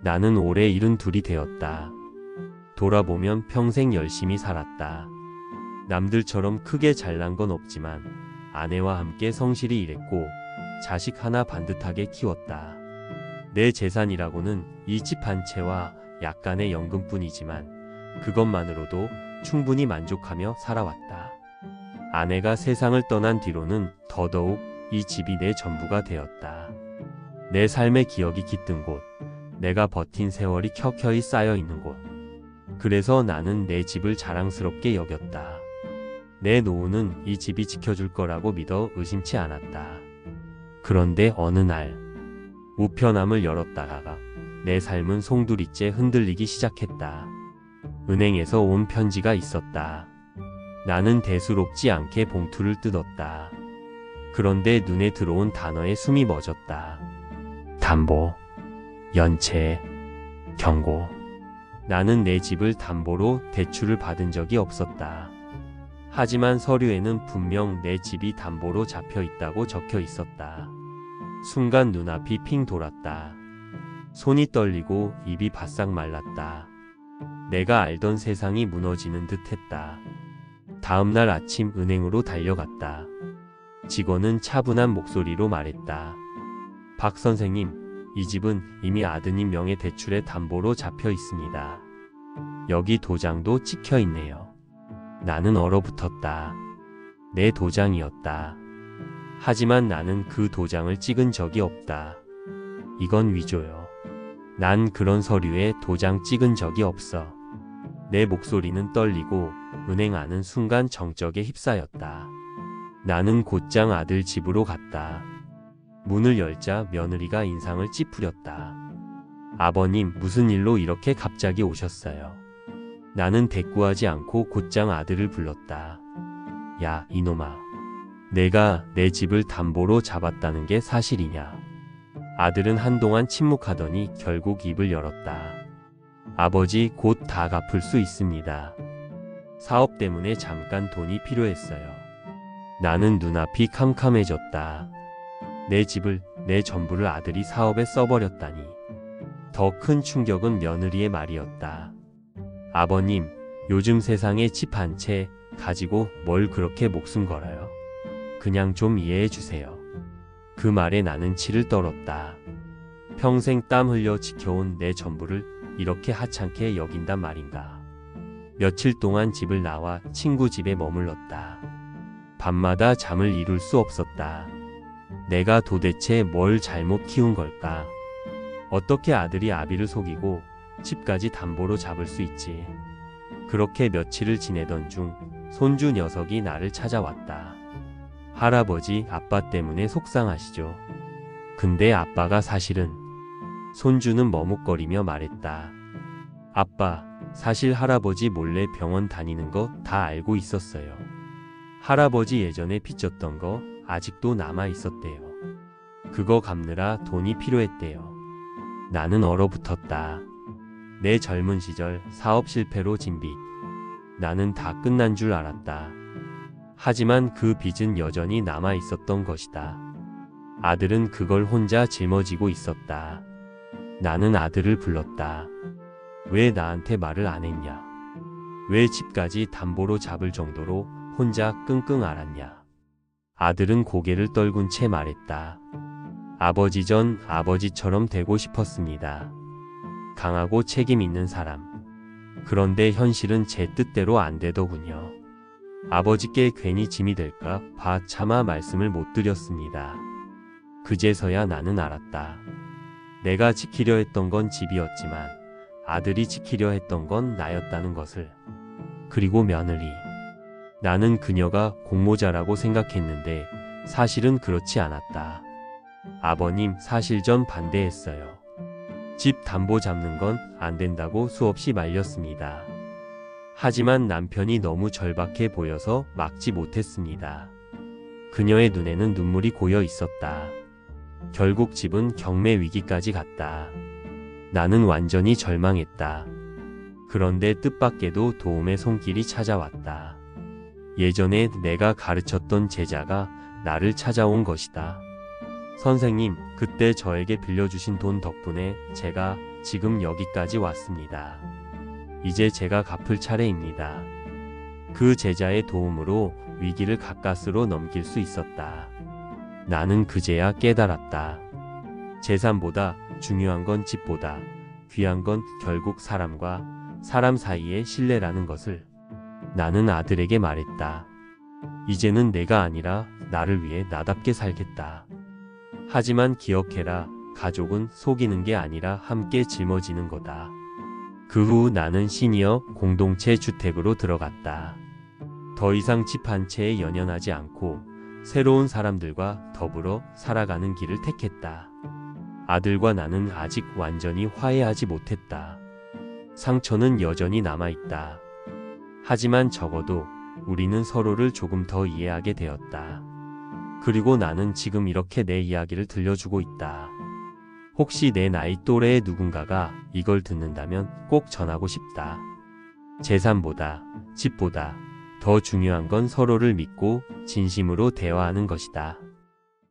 나는 올해 72이 되었다. 돌아보면 평생 열심히 살았다. 남들처럼 크게 잘난 건 없지만 아내와 함께 성실히 일했고 자식 하나 반듯하게 키웠다. 내 재산이라고는 이 집 한 채와 약간의 연금뿐이지만 그것만으로도 충분히 만족하며 살아왔다. 아내가 세상을 떠난 뒤로는 더더욱 이 집이 내 전부가 되었다. 내 삶의 기억이 깃든 곳, 내가 버틴 세월이 켜켜이 쌓여 있는 곳. 그래서 나는 내 집을 자랑스럽게 여겼다. 내 노후는 이 집이 지켜줄 거라고 믿어 의심치 않았다. 그런데 어느 날 우편함을 열었다가 내 삶은 송두리째 흔들리기 시작했다. 은행에서 온 편지가 있었다. 나는 대수롭지 않게 봉투를 뜯었다. 그런데 눈에 들어온 단어에 숨이 멎었다. 담보, 연체, 경고. 나는 내 집을 담보로 대출을 받은 적이 없었다. 하지만 서류에는 분명 내 집이 담보로 잡혀 있다고 적혀 있었다. 순간 눈앞이 핑 돌았다. 손이 떨리고 입이 바싹 말랐다. 내가 알던 세상이 무너지는 듯 했다. 다음날 아침 은행으로 달려갔다. 직원은 차분한 목소리로 말했다. 박 선생님, 이 집은 이미 아드님 명의 대출에 담보로 잡혀 있습니다. 여기 도장도 찍혀 있네요. 나는 얼어붙었다. 내 도장이었다. 하지만 나는 그 도장을 찍은 적이 없다. 이건 위조요. 난 그런 서류에 도장 찍은 적이 없어. 내 목소리는 떨리고 은행 안은 순간 정적에 휩싸였다. 나는 곧장 아들 집으로 갔다. 문을 열자 며느리가 인상을 찌푸렸다. 아버님, 무슨 일로 이렇게 갑자기 오셨어요? 나는 대꾸하지 않고 곧장 아들을 불렀다. 야, 이놈아. 내가 내 집을 담보로 잡았다는 게 사실이냐? 아들은 한동안 침묵하더니 결국 입을 열었다. 아버지, 곧 다 갚을 수 있습니다. 사업 때문에 잠깐 돈이 필요했어요. 나는 눈앞이 캄캄해졌다. 내 집을, 내 전부를 아들이 사업에 써버렸다니. 더 큰 충격은 며느리의 말이었다. 아버님, 요즘 세상에 집 한 채 가지고 뭘 그렇게 목숨 걸어요? 그냥 좀 이해해 주세요. 그 말에 나는 치를 떨었다. 평생 땀 흘려 지켜온 내 전부를 이렇게 하찮게 여긴단 말인가. 며칠 동안 집을 나와 친구 집에 머물렀다. 밤마다 잠을 이룰 수 없었다. 내가 도대체 뭘 잘못 키운 걸까? 어떻게 아들이 아비를 속이고 집까지 담보로 잡을 수 있지? 그렇게 며칠을 지내던 중 손주 녀석이 나를 찾아왔다. 할아버지, 아빠 때문에 속상하시죠? 근데 아빠가 사실은... 손주는 머뭇거리며 말했다. 아빠, 사실 할아버지 몰래 병원 다니는 거 다 알고 있었어요. 할아버지 예전에 빚졌던 거 아직도 남아 있었대요. 그거 갚느라 돈이 필요했대요. 나는 얼어붙었다. 내 젊은 시절 사업 실패로 진 빚. 나는 다 끝난 줄 알았다. 하지만 그 빚은 여전히 남아 있었던 것이다. 아들은 그걸 혼자 짊어지고 있었다. 나는 아들을 불렀다. 왜 나한테 말을 안 했냐? 왜 집까지 담보로 잡을 정도로 혼자 끙끙 앓았냐? 아들은 고개를 떨군 채 말했다. 아버지 전 아버지처럼 되고 싶었습니다. 강하고 책임 있는 사람. 그런데 현실은 제 뜻대로 안 되더군요. 아버지께 괜히 짐이 될까 봐 차마 말씀을 못 드렸습니다. 그제서야 나는 알았다. 내가 지키려 했던 건 집이었지만 아들이 지키려 했던 건 나였다는 것을. 그리고 며느리. 나는 그녀가 공모자라고 생각했는데 사실은 그렇지 않았다. 아버님, 사실 전 반대했어요. 집 담보 잡는 건 안 된다고 수없이 말렸습니다. 하지만 남편이 너무 절박해 보여서 막지 못했습니다. 그녀의 눈에는 눈물이 고여 있었다. 결국 집은 경매 위기까지 갔다. 나는 완전히 절망했다. 그런데 뜻밖에도 도움의 손길이 찾아왔다. 예전에 내가 가르쳤던 제자가 나를 찾아온 것이다. 선생님, 그때 저에게 빌려주신 돈 덕분에 제가 지금 여기까지 왔습니다. 이제 제가 갚을 차례입니다. 그 제자의 도움으로 위기를 가까스로 넘길 수 있었다. 나는 그제야 깨달았다. 재산보다 중요한 건 집보다 귀한 건 결국 사람과 사람 사이의 신뢰라는 것을 나는 아들에게 말했다. 이제는 내가 아니라 나를 위해 나답게 살겠다. 하지만 기억해라. 가족은 속이는 게 아니라 함께 짊어지는 거다. 그 후 나는 시니어 공동체 주택으로 들어갔다. 더 이상 집 한 채에 연연하지 않고 새로운 사람들과 더불어 살아가는 길을 택했다. 아들과 나는 아직 완전히 화해하지 못했다. 상처는 여전히 남아있다. 하지만 적어도 우리는 서로를 조금 더 이해하게 되었다. 그리고 나는 지금 이렇게 내 이야기를 들려주고 있다. 혹시 내 나이 또래의 누군가가 이걸 듣는다면 꼭 전하고 싶다. 재산보다, 집보다 더 중요한 건 서로를 믿고 진심으로 대화하는 것이다.